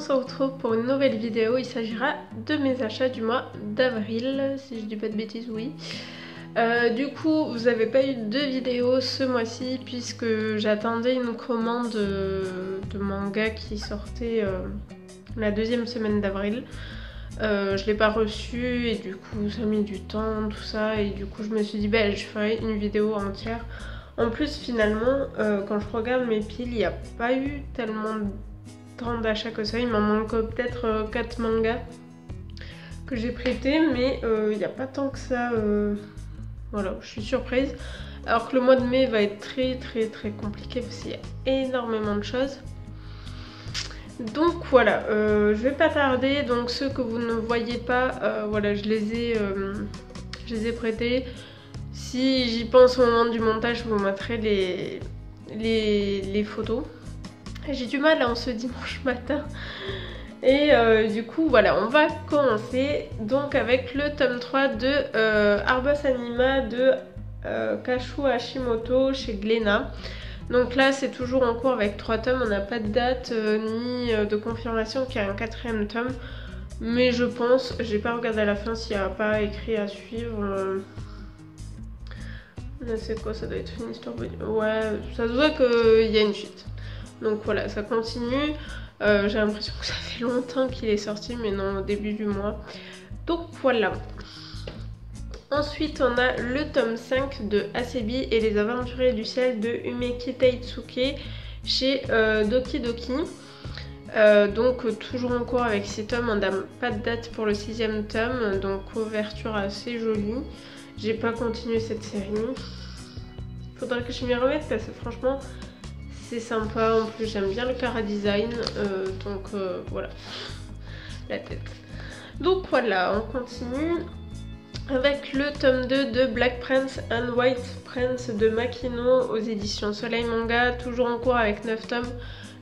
on se retrouve pour une nouvelle vidéo. Il s'agira de mes achats du mois d'avril, si je dis pas de bêtises, oui. Du coup, vous n'avez pas eu de vidéo ce mois-ci puisque j'attendais une commande de manga qui sortait la deuxième semaine d'avril. Je l'ai pas reçu et du coup ça a mis du temps, tout ça, et du coup je me suis dit bah, je ferai une vidéo entière. En plus finalement quand je regarde mes piles, il n'y a pas eu tellement d'achats que ça, il m'en manque peut-être 4 mangas que j'ai prêtés, mais il n'y a pas tant que ça, voilà, je suis surprise. Alors que le mois de mai va être très compliqué parce qu'il y a énormément de choses. Donc voilà, je vais pas tarder. Donc ceux que vous ne voyez pas, voilà, je les ai prêtés. Si j'y pense au moment du montage, je vous mettrai les photos. J'ai du mal en ce dimanche matin. Et du coup voilà, on va commencer donc avec le tome 3 de Arbos Anima de Kazu Hashimoto chez Glénat. Donc là c'est toujours en cours avec 3 tomes, on n'a pas de date ni de confirmation qu'il y a un 4e tome. Mais je pense, j'ai pas regardé à la fin s'il n'y a pas écrit à suivre. C'est quoi, ça doit être une histoire. Ouais, ça se voit qu'il y a une suite. Donc voilà, ça continue. J'ai l'impression que ça fait longtemps qu'il est sorti, mais non, au début du mois. Donc voilà. Ensuite, on a le tome 5 de Asebi et les aventuriers du ciel de Umeki Teitsuke chez Doki Doki. Donc toujours en cours avec 6 tomes, on n'a pas de date pour le 6e tome, donc couverture assez jolie. J'ai pas continué cette série. Faudrait que je m'y remette parce que franchement c'est sympa, en plus j'aime bien le chara-design, donc voilà, la tête. Donc voilà, on continue avec le tome 2 de Black Prince and White Prince de Makino aux éditions Soleil Manga, toujours en cours avec 9 tomes.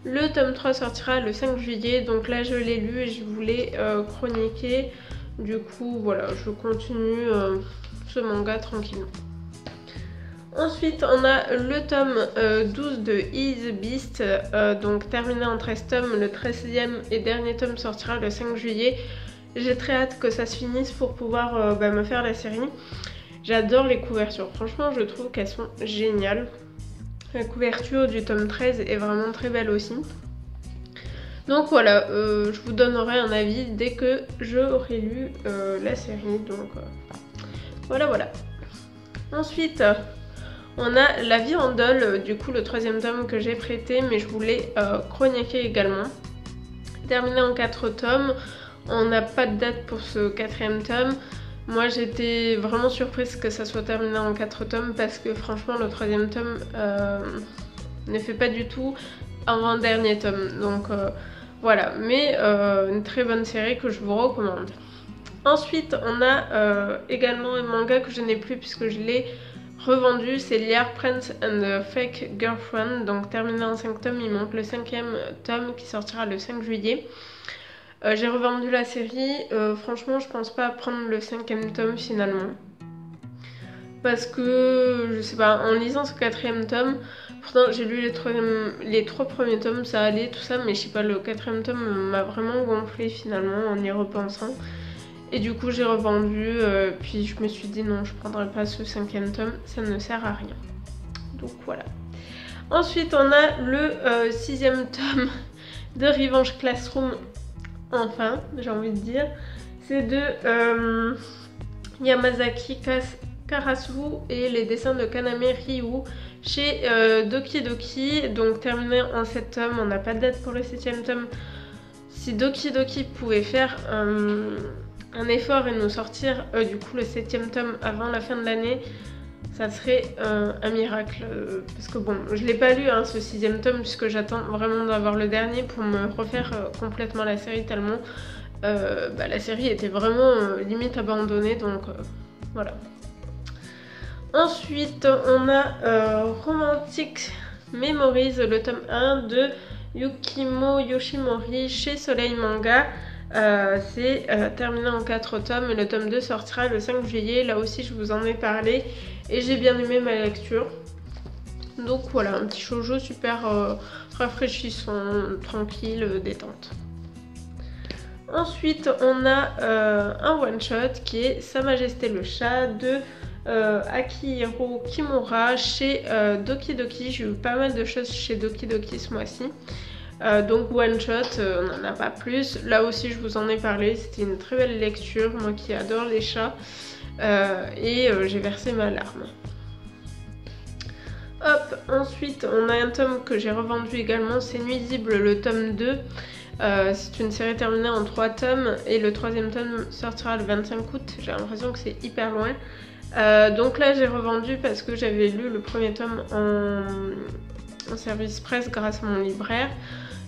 Le tome 3 sortira le 5 juillet, donc là je l'ai lu et je voulais chroniquer. Du coup voilà, je continue ce manga tranquillement. Ensuite on a le tome 12 de Is Beast, donc terminé en 13 tomes. Le 13e et dernier tome sortira le 5 juillet. J'ai très hâte que ça se finisse pour pouvoir me faire la série. J'adore les couvertures, franchement je trouve qu'elles sont géniales. La couverture du tome 13 est vraiment très belle aussi. Donc voilà, je vous donnerai un avis dès que j'aurai lu la série. Donc voilà. Ensuite, on a La vie en dol, du coup le 3e tome que j'ai prêté, mais je voulais chroniquer également. Terminé en 4 tomes, on n'a pas de date pour ce 4e tome. Moi j'étais vraiment surprise que ça soit terminé en 4 tomes parce que franchement le 3e tome ne fait pas du tout avant-dernier tome. Donc voilà, mais une très bonne série que je vous recommande. Ensuite on a également un manga que je n'ai plus puisque je l'ai revendu, c'est Liar Prince and the Fake Girlfriend, donc terminé en 5 tomes, il manque le 5e tome qui sortira le 5 juillet. J'ai revendu la série, franchement je pense pas prendre le 5e tome finalement. Parce que, je sais pas, en lisant ce 4e tome, pourtant j'ai lu les 3 premiers tomes, ça allait tout ça, mais je sais pas, le 4e tome m'a vraiment gonflé finalement en y repensant. Et du coup j'ai revendu, puis je me suis dit non, je prendrai pas ce 5e tome, ça ne sert à rien. Donc voilà. Ensuite on a le 6e tome de Revenge Classroom. Enfin, j'ai envie de dire, c'est de Yamazaki Karasu et les dessins de Kaname Ryu chez Doki Doki, donc terminé en 7 tomes, on n'a pas de date pour le 7e tome. Si Doki Doki pouvait faire un effort et nous sortir du coup le 7e tome avant la fin de l'année, ça serait un miracle, parce que bon, je l'ai pas lu ce 6e tome puisque j'attends vraiment d'avoir le dernier pour me refaire complètement la série tellement la série était vraiment limite abandonnée, donc voilà. Ensuite on a Romantic Memories, le tome 1 de Yukimo Yoshimori chez Soleil Manga. C'est terminé en 4 tomes et le tome 2 sortira le 5 juillet. Là aussi je vous en ai parlé et j'ai bien aimé ma lecture. Donc voilà, un petit shoujo super rafraîchissant, tranquille, détente. Ensuite, on a un one-shot qui est Sa Majesté le Chat de Akihiro Kimura chez Doki Doki. J'ai eu pas mal de choses chez Doki Doki ce mois-ci. Donc one-shot, on n'en a pas plus. Là aussi, je vous en ai parlé. C'était une très belle lecture, moi qui adore les chats. Et j'ai versé ma larme. Hop, ensuite, on a un tome que j'ai revendu également. C'est Nuisible, le tome 2. C'est une série terminée en 3 tomes et le 3e tome sortira le 25 août. J'ai l'impression que c'est hyper loin. Donc là j'ai revendu parce que j'avais lu le premier tome en service presse grâce à mon libraire.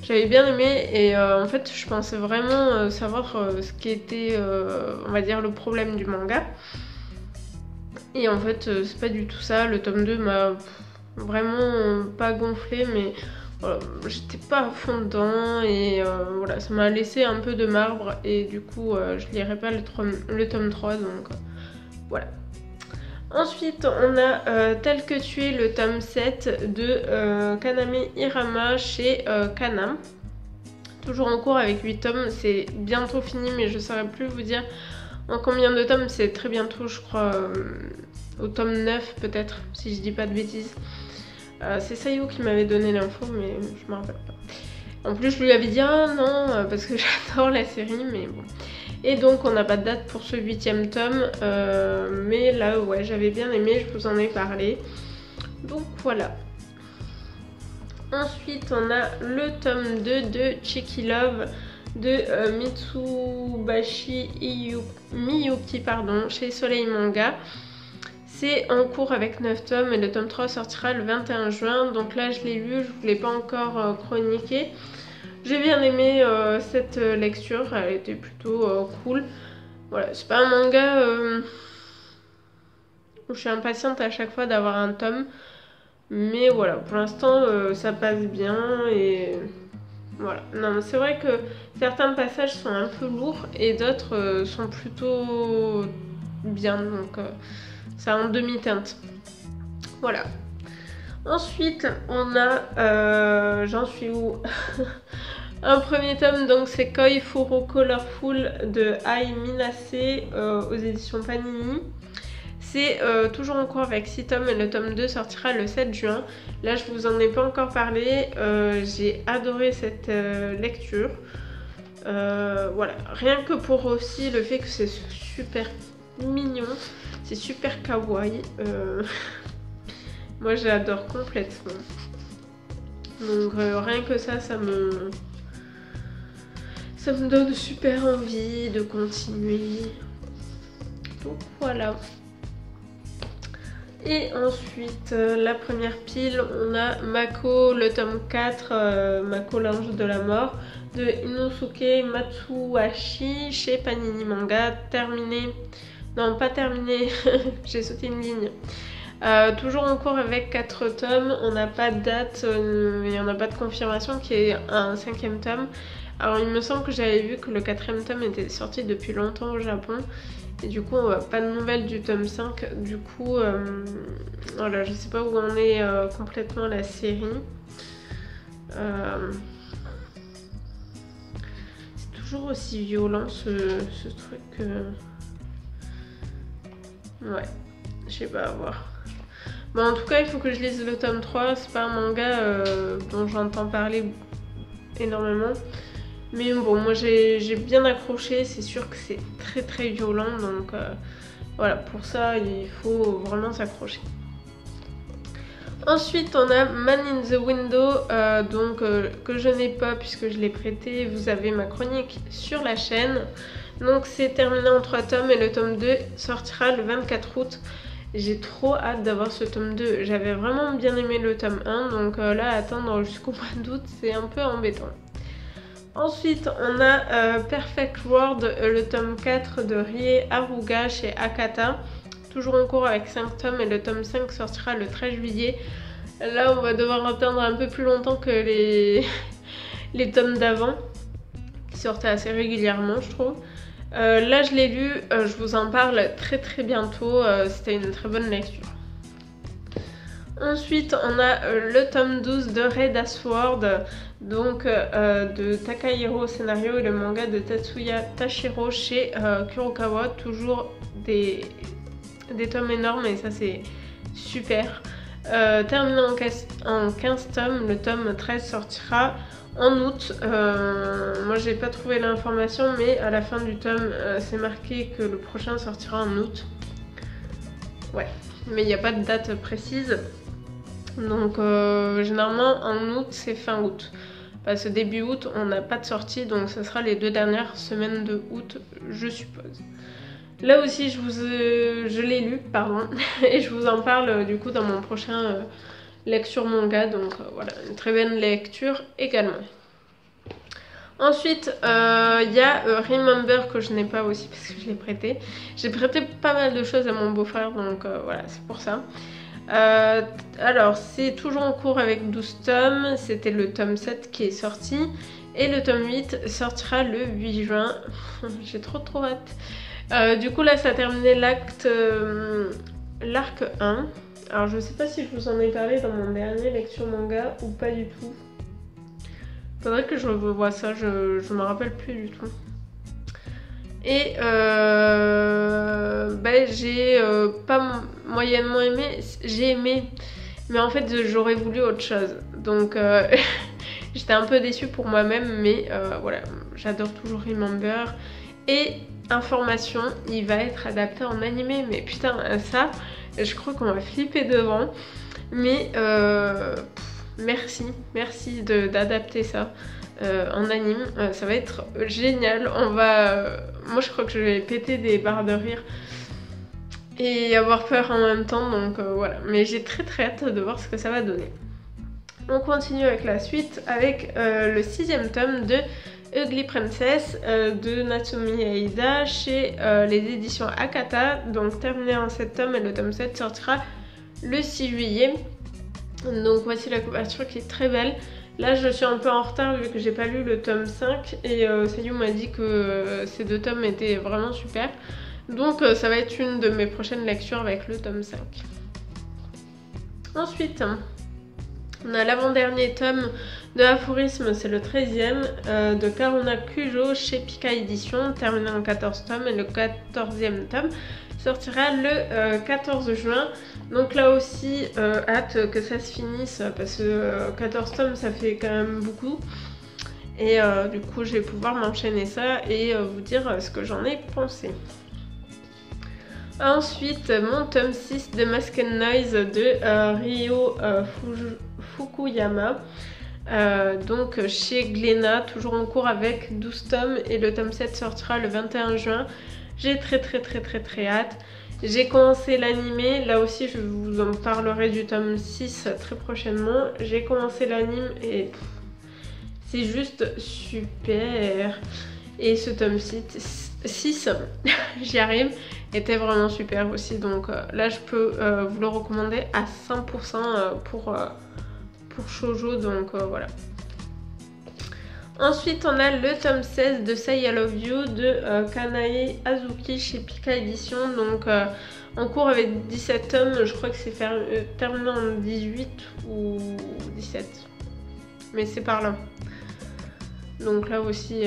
J'avais bien aimé et en fait je pensais vraiment savoir ce qui était on va dire le problème du manga. Et en fait c'est pas du tout ça. Le tome 2 m'a vraiment pas gonflé, mais voilà, j'étais pas à fond dedans et voilà, ça m'a laissé un peu de marbre et du coup je lirai pas le tome 3, donc voilà. Ensuite on a Tel que tu es, le tome 7 de Kaname Hirama chez Kana. Toujours en cours avec 8 tomes, c'est bientôt fini mais je saurais plus vous dire en combien de tomes, c'est très bientôt je crois, au tome 9 peut-être, si je dis pas de bêtises. C'est Sayo qui m'avait donné l'info, mais je me rappelle pas. En plus, je lui avais dit ah non, parce que j'adore la série, mais bon. Et donc, on n'a pas de date pour ce 8e tome, mais là, ouais, j'avais bien aimé, je vous en ai parlé. Donc voilà. Ensuite, on a le tome 2 de Cheeky Love de Mitsubashi Miyuki, chez Soleil Manga. C'est en cours avec 9 tomes et le tome 3 sortira le 21 juin. Donc là je l'ai lu, je ne vous l'ai pas encore chroniqué. J'ai bien aimé cette lecture, elle était plutôt cool. Voilà, c'est pas un manga où je suis impatiente à chaque fois d'avoir un tome. Mais voilà, pour l'instant ça passe bien et voilà. Non, c'est vrai que certains passages sont un peu lourds et d'autres sont plutôt bien, donc ça a en demi-teinte. Voilà. Ensuite, on a... j'en suis où? Un premier tome, donc c'est Koi Furo Colorful de Ai Minase aux éditions Panini. C'est toujours en cours avec 6 tomes et le tome 2 sortira le 7 juin. Là, je vous en ai pas encore parlé. J'ai adoré cette lecture. Voilà. Rien que pour aussi le fait que c'est super mignon. C'est super kawaii. Moi, j'adore complètement. Donc, rien que ça, ça me donne super envie de continuer. Donc, voilà. Et ensuite, la première pile, on a Mako, le tome 4, Mako l'ange de la mort, de Inosuke Matsuhashi chez Panini Manga, terminé. Non, pas terminé, j'ai sauté une ligne. Toujours en cours avec 4 tomes, on n'a pas de date, il n'y en a pas de confirmation qu'il y ait un 5e tome. Alors il me semble que j'avais vu que le 4e tome était sorti depuis longtemps au Japon. Et du coup, pas de nouvelles du tome 5. Du coup, voilà, je sais pas où en est complètement la série. C'est toujours aussi violent ce truc. Ouais, je sais pas, à voir. Bon, en tout cas, il faut que je lise le tome 3. C'est pas un manga dont j'entends parler énormément. Mais bon, moi j'ai bien accroché, c'est sûr que c'est très très violent, donc voilà, pour ça il faut vraiment s'accrocher. Ensuite on a Man in the Window, que je n'ai pas puisque je l'ai prêté, vous avez ma chronique sur la chaîne. Donc c'est terminé en 3 tomes et le tome 2 sortira le 24 août. J'ai trop hâte d'avoir ce tome 2, j'avais vraiment bien aimé le tome 1, donc là attendre jusqu'au mois d'août c'est un peu embêtant. Ensuite, on a Perfect World, le tome 4 de Rie Haruga chez Akata. Toujours en cours avec 5 tomes et le tome 5 sortira le 13 juillet. Là, on va devoir attendre un peu plus longtemps que les tomes d'avant, qui sortaient assez régulièrement, je trouve. Là, je l'ai lu, je vous en parle très très bientôt. C'était une très bonne lecture. Ensuite, on a le tome 12 de Red Sword, donc de Takahiro au scénario et le manga de Tatsuya Tashiro chez Kurokawa. Toujours des tomes énormes et ça c'est super. Terminé en 15 tomes, le tome 13 sortira en août. Moi j'ai pas trouvé l'information, mais à la fin du tome c'est marqué que le prochain sortira en août. Ouais, mais il n'y a pas de date précise. Donc généralement en août c'est fin août. Parce que début août on n'a pas de sortie, donc ce sera les 2 dernières semaines de août je suppose. Là aussi je l'ai lu, pardon, et je vous en parle du coup dans mon prochain lecture manga, donc voilà, une très belle lecture également. Ensuite, il y a Remember que je n'ai pas aussi parce que je l'ai prêté. J'ai prêté pas mal de choses à mon beau-frère, donc voilà, c'est pour ça. Alors, c'est toujours en cours avec 12 tomes. C'était le tome 7 qui est sorti. Et le tome 8 sortira le 8 juin. J'ai trop hâte. Du coup, là, ça a terminé l'arc 1. Alors, je sais pas si je vous en ai parlé dans mon dernier lecture manga ou pas du tout. Faudrait que je revoie ça, je me rappelle plus du tout. Et j'ai pas moyennement aimé, j'ai aimé, mais en fait j'aurais voulu autre chose. Donc j'étais un peu déçue pour moi-même, mais voilà, j'adore toujours Remember. Et information, il va être adapté en animé, mais putain ça, je crois qu'on va flipper devant. Mais merci d'adapter ça en anime, ça va être génial. Moi je crois que je vais péter des barres de rire et avoir peur en même temps, donc voilà. Mais j'ai très hâte de voir ce que ça va donner. On continue avec la suite, avec le 6e tome de Ugly Princess de Natsumi Aida chez les éditions Akata, donc terminé en 7 tomes, et le tome 7 sortira le 6 juillet. Donc voici la couverture qui est très belle. Là je suis un peu en retard vu que j'ai pas lu le tome 5 et Sayu m'a dit que ces 2 tomes étaient vraiment super. Donc ça va être une de mes prochaines lectures avec le tome 5. Ensuite, on a l'avant-dernier tome de Aphorisme, c'est le 13e de Karuna Kujo chez Pika Édition, terminé en 14 tomes, et le 14e tome sortira le 14 juin. Donc là aussi, hâte que ça se finisse parce que 14 tomes ça fait quand même beaucoup. Et du coup je vais pouvoir m'enchaîner ça et vous dire ce que j'en ai pensé. Ensuite, mon tome 6 de Mask and Noise de Ryo Fukuyama. Donc chez Glénat, toujours en cours avec 12 tomes, et le tome 7 sortira le 21 juin. J'ai très hâte. J'ai commencé l'animé, là aussi je vous en parlerai du tome 6 très prochainement. J'ai commencé l'anime et c'est juste super. Et ce tome 6, j'y arrive, était vraiment super aussi. Donc là je peux vous le recommander à 100% pour shoujo, donc voilà. Ensuite, on a le tome 16 de Say I Love You de Kanae Azuki chez Pika Édition. Donc en cours avec 17 tomes, je crois que c'est terminé en 18 ou 17. Mais c'est par là. Donc là aussi,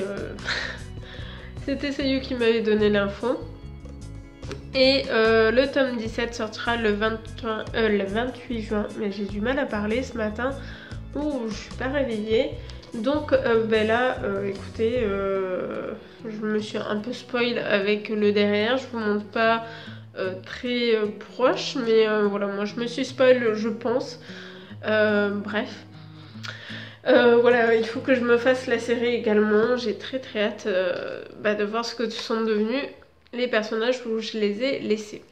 c'était Sayu qui m'avait donné l'info. Et le tome 17 sortira le 28 juin. Mais j'ai du mal à parler ce matin. Ouh, je suis pas réveillée. Donc là, écoutez, je me suis un peu spoil avec le derrière. Je vous montre pas très proche, mais voilà, moi je me suis spoil, je pense. Bref. Voilà, il faut que je me fasse la série également. J'ai très hâte de voir ce que sont devenus les personnages où je les ai laissés.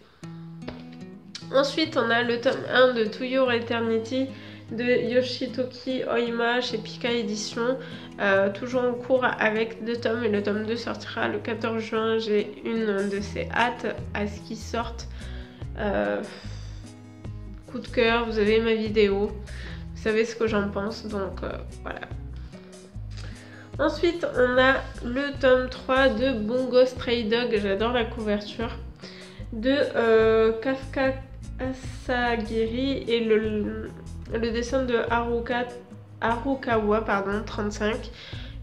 Ensuite, on a le tome 1 de To Your Eternity de Yoshitoki Oima chez Pika Édition, toujours en cours avec 2 tomes, et le tome 2 sortira le 14 juin. J'ai une de ces hâtes à ce qu'ils sortent. Coup de cœur, vous avez ma vidéo, vous savez ce que j'en pense, donc voilà. Ensuite, on a le tome 3 de Bungo Stray Dog, j'adore la couverture, de Kafka Asagiri et le dessin de Harukawa, pardon, 35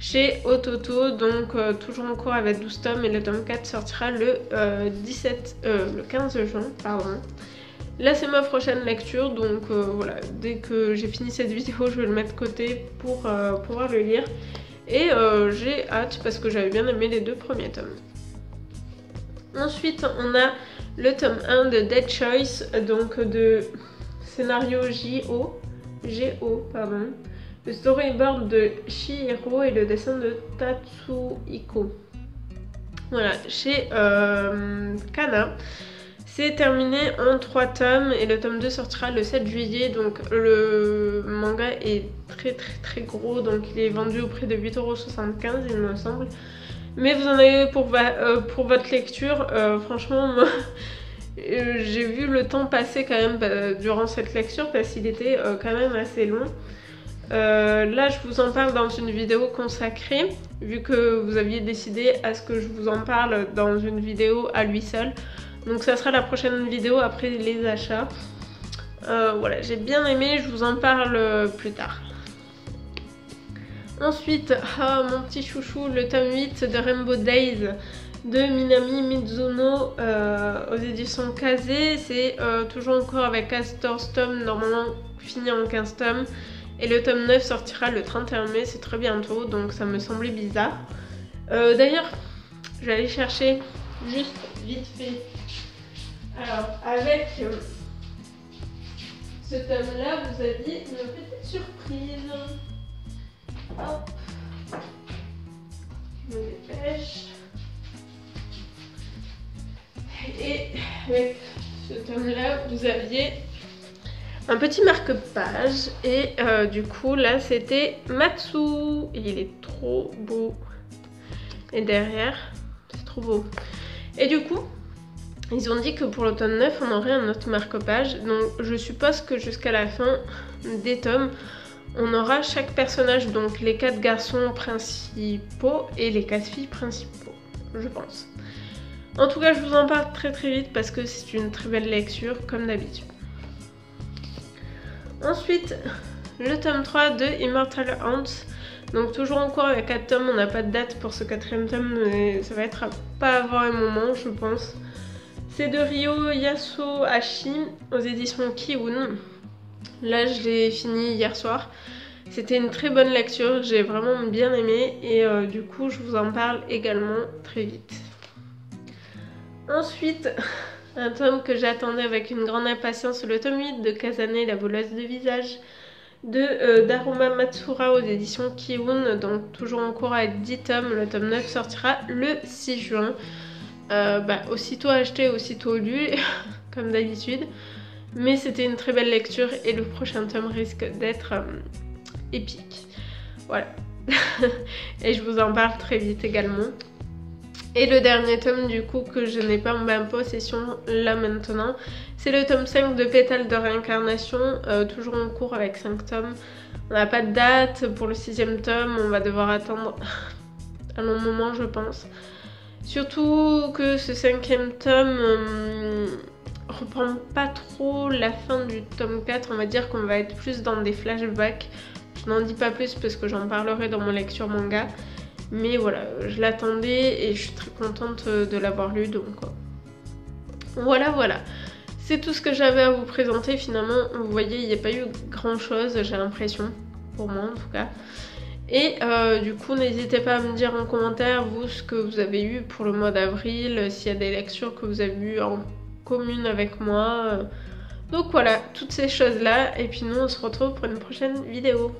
chez Ototo, donc toujours en cours avec 12 tomes et le tome 4 sortira le 15 juin, pardon. Là c'est ma prochaine lecture, donc voilà, dès que j'ai fini cette vidéo je vais le mettre de côté pour pouvoir le lire. Et j'ai hâte parce que j'avais bien aimé les 2 premiers tomes. Ensuite on a le tome 1 de Dead Choice, donc de scénario GO, pardon. Le storyboard de Chihiro et le dessin de Tatsuhiko. Voilà, chez Kana. C'est terminé en 3 tomes et le tome 2 sortira le 7 juillet. Donc le manga est très gros, donc il est vendu au prix de 8,75 € il me semble. Mais vous en avez pour votre lecture. Franchement, moi, j'ai vu le temps passer quand même durant cette lecture parce qu'il était quand même assez long. Là je vous en parle dans une vidéo consacrée, vu que vous aviez décidé à ce que je vous en parle dans une vidéo à lui seul. Donc ça sera la prochaine vidéo après les achats. Voilà, j'ai bien aimé, je vous en parle plus tard. Ensuite, mon petit chouchou, le tome 8 de Rainbow Days de Minami Mizuno aux éditions Kazé. C'est toujours encore avec 14 tomes, normalement fini en 15 tomes. Et le tome 9 sortira le 31 mai, c'est très bientôt, donc ça me semblait bizarre. D'ailleurs, je vais aller chercher juste vite fait. Alors, avec ce tome-là, vous aviez une petite surprise. Hop. Je me dépêche. Et avec ce tome-là, vous aviez un petit marque-page et du coup là c'était Matsu et il est trop beau et derrière c'est trop beau et du coup ils ont dit que pour l'automne 9 on aurait un autre marque-page, donc je suppose que jusqu'à la fin des tomes on aura chaque personnage, donc les 4 garçons principaux et les 4 filles principaux, je pense. En tout cas je vous en parle très vite parce que c'est une très belle lecture comme d'habitude. Ensuite, le tome 3 de Immortal Hunts. Donc toujours en cours avec 4 tomes, on n'a pas de date pour ce 4e tome, mais ça va être pas avant un moment, je pense. C'est de Ryo Yasuhashi aux éditions Kiun. Là, je l'ai fini hier soir. C'était une très bonne lecture, j'ai vraiment bien aimé et du coup, je vous en parle également très vite. Ensuite, un tome que j'attendais avec une grande impatience, le tome 8 de Kazane, la voleuse de visage de Daruma Matsura aux éditions Kiun, donc toujours en cours avec 10 tomes. Le tome 9 sortira le 6 juin. Aussitôt acheté, aussitôt lu, comme d'habitude. Mais c'était une très belle lecture et le prochain tome risque d'être épique. Voilà. Et je vous en parle très vite également. Et le dernier tome du coup que je n'ai pas en ma possession là maintenant, c'est le tome 5 de Pétales de réincarnation, toujours en cours avec 5 tomes. On n'a pas de date pour le 6e tome, on va devoir attendre un long moment je pense. Surtout que ce 5e tome reprend pas trop la fin du tome 4, on va dire qu'on va être plus dans des flashbacks. Je n'en dis pas plus parce que j'en parlerai dans mon lecture manga. Mais voilà, je l'attendais et je suis très contente de l'avoir lu, donc voilà. C'est tout ce que j'avais à vous présenter finalement. Vous voyez, il n'y a pas eu grand chose, j'ai l'impression, pour moi en tout cas. Et du coup, n'hésitez pas à me dire en commentaire, vous, ce que vous avez eu pour le mois d'avril, s'il y a des lectures que vous avez eues en commune avec moi. Donc voilà, toutes ces choses-là. Et puis nous, on se retrouve pour une prochaine vidéo.